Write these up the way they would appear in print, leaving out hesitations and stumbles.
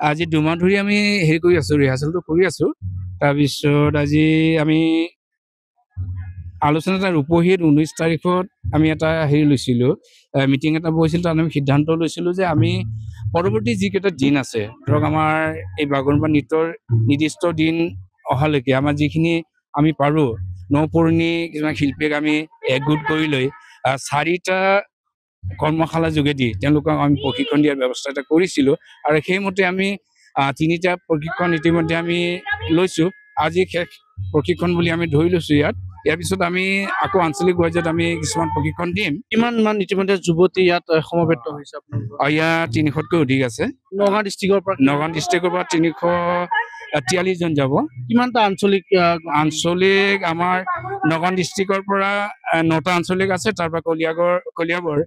আজি 2 মাহ ধৰি আমি হেৰি কৰি আছো, ৰিহাৰ্চেলটো কৰি আছো। তাৰপিছত আজি আমি আলোচনা এটা ৰূপহীত 19 তাৰিখত আমি এটা হেৰি লৈছিলোঁ, মিটিং এটা বহিছিল। তাত আমি সিদ্ধান্ত লৈছিলোঁ যে আমি পৰৱৰ্তী যিকেইটা দিন আছে, ধৰক আমাৰ এই বাগৰুম্বা নৃত্যৰ নিৰ্দিষ্ট দিন অহালৈকে আমাৰ যিখিনি আমি পাৰোঁ, নপুৰণি কিছুমান শিল্পীক আমি একগোট কৰি লৈ 4টা কৰ্মশালাৰ যোগেদি তেওঁলোকক আমি প্ৰশিক্ষণ দিয়াৰ ব্যৱস্থা এটা কৰিছিলোঁ। আৰু সেইমতে আমি 3টা প্ৰশিক্ষণ ইতিমধ্যে আমি লৈছোঁ। আজি শেষ প্ৰশিক্ষণ বুলি আমি ধৰি লৈছোঁ ইয়াৰ পিছত আমি আকৌ আঞ্চলিক পৰ্যায়ত আমি কিছুমান প্ৰশিক্ষণ দিম। কিমান মান ইতিমধ্যে যুৱতী ইয়াত সমবেত হৈছে আপোনালোকৰ? ইয়াত 300তকৈ অধিক আছে। নগাঁও ডিষ্ট্ৰিক্টৰ পৰা 343 জন যাব। কিমানটা আঞ্চলিক আমাৰ নগাঁও ডিষ্ট্ৰিক্টৰ পৰা 9টা আঞ্চলিক আছে। তাৰ পৰা কলিয়াবৰ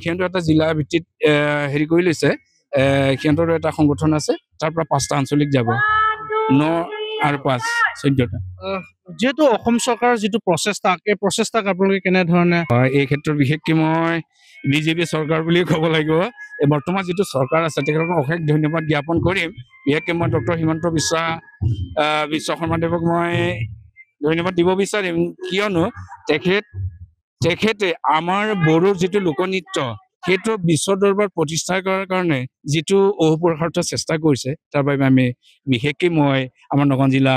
সিহঁতৰ এটা জিলা ভিত্তিত হেৰি কৰি লৈছে, সিহঁতৰ এটা সংগঠন আছে। তাৰ পৰা 5টা আঞ্চলিক যাব, 9 আৰু 5 14টা। যেহেতু অসম চৰকাৰৰ যিটো প্ৰচেষ্টা, এই প্ৰচেষ্টাক আপোনালোকে কেনেধৰণে? এই ক্ষেত্ৰত বিশেষকৈ মই বিজেপি চৰকাৰ বুলি ক'ব লাগিব। বৰ্তমান যিটো চৰকাৰ আছে তেখেতক অশেষ ধন্যবাদ জ্ঞাপন কৰিম। বিশেষকৈ মই ডক্টৰ হিমন্ত বিশ্ব শৰ্মাদেৱক মই ধন্যবাদ দিব বিচাৰিম, কিয়নো তেখেতে আমাৰ বড়োৰ যিটো লোকনৃত্য সেইটো বিশ্ব দৰবাৰ প্ৰতিষ্ঠা কৰাৰ কাৰণে যিটো অহোপুৰুষাৰ্থ চেষ্টা কৰিছে, তাৰ বাবে আমি বিশেষকৈ মই আমাৰ নগাঁও জিলা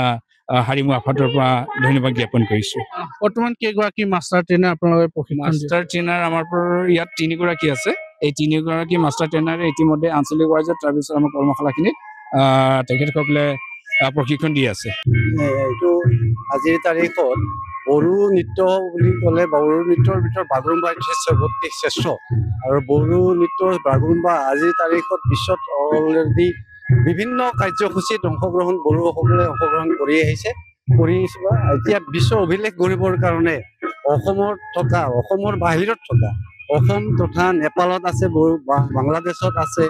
হাৰিমু আফাদৰ পৰা ধন্যবাদ জ্ঞাপন কৰিছোঁ। বৰ্তমান কেইগৰাকী মাষ্টাৰ ট্ৰেইনাৰ আপোনালোকে প্ৰশিক্ষণ? মাষ্টাৰ ট্ৰেইনাৰ আমাৰ ইয়াত 3 গৰাকী আছে। এই 3 গৰাকী মাষ্টাৰ ট্ৰেইনাৰে ইতিমধ্যে আঞ্চলিক পৰ্যায়ত, তাৰপিছত আমাৰ কৰ্মশালাখিনিত তেখেতসকলে প্ৰশিক্ষণ দি আছে। এইটো আজিৰ তাৰিখত বড়ো নৃত্য বুলি ক'লে বড়ো নৃত্যৰ ভিতৰত বাগৰুম্বা চবতকৈ শ্ৰেষ্ঠ। আৰু বড়ো নৃত্যৰ বাগৰুম্বা আজিৰ তাৰিখত বিশ্বত অলৰেডি বিভিন্ন কাৰ্যসূচীত বড়োসকলে অংশগ্ৰহণ কৰি আহিছে। এতিয়া বিশ্ব অভিলেখ গঢ়িবৰ কাৰণে অসমৰ বাহিৰত থকা অসম তথা নেপালত আছে, বাংলাদেশত আছে,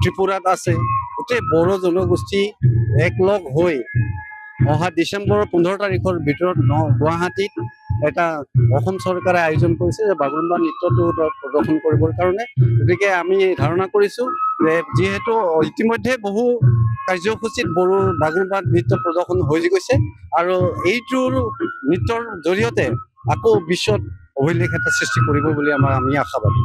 ত্ৰিপুৰাত আছে। গোটেই বড়ো জনগোষ্ঠী একলগ হৈ অহা ডিচেম্বৰৰ 15 তাৰিখৰ ভিতৰত গুৱাহাটীত এটা অসম চৰকাৰে আয়োজন কৰিছে যে বাগৰুম্বা নৃত্যটো প্ৰদৰ্শন কৰিবৰ কাৰণে। গতিকে আমি ধাৰণা কৰিছোঁ যে যিহেতু ইতিমধ্যে বহু কাৰ্যসূচীত বড়ো বাগৰুম্বা নৃত্য প্ৰদৰ্শন হৈ গৈছে, আৰু এইটোৰ নৃত্যৰ জৰিয়তে আকৌ বিশ্বত অভিলেখ এটা সৃষ্টি কৰিব বুলি আমি আশাবাদী।